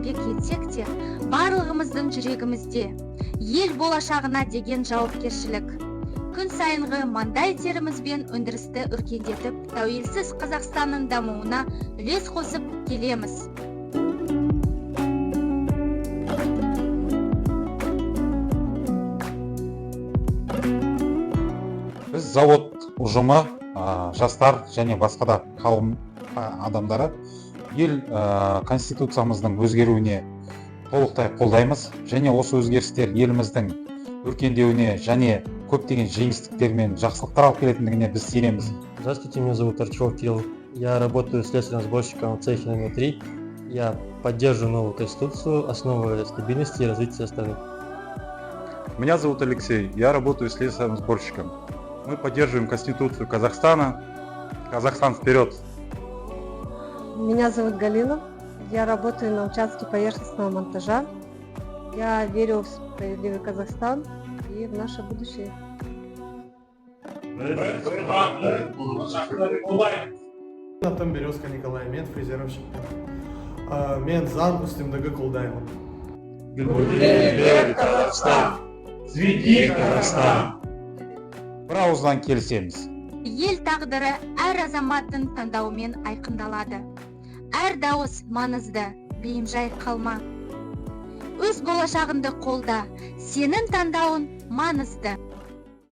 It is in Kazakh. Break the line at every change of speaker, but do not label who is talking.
еңбек етсек те, барлығымыздың жүрегімізде ел болашағына деген жауапкершілік. Күн сайынғы маңдай терімізбен өндірісті өркендетіп, тәуелсіз Қазақстанның дамуына үлес қосып келеміз.
Біз завод ұжымы, жастар және басқа да қауым адамдары ел конституциямыздың өзгеруіне толықтай қолдаймыз, және осы өзгерістер еліміздің өркендеуіне және көптеген жеңістіктер мен жақсылықтар алып келетіндігіне біз сенеміз.
Здравствуйте, меня зовут Арчев Кирилл. Я работаю слесарным сборщиком в цехе номер 3. Я поддерживаю новую конституцию, основы стабильности и развития страны.
Меня зовут Алексей, я работаю слесарным сборщиком. Мы поддерживаем Конституцию Казахстана. Казахстан вперед!
Меня зовут Галина, я работаю на участке поверхностного монтажа. Я верю в справедливый Казахстан и в наше будущее.
Атам Березка Николай, мен фрезеровщик. Мен заң үстемдігі қолдаймын.
Гүлдер Қазақстан, цвети Қазақстан. Бір ауыздан келісеміз.
Ел тағдыры әр азаматтың таңдауымен айқындалады. Әр дауыс маңызды, бейімжай қалма. Өз болашағыңды қолда, сенің таңдауың маңызды.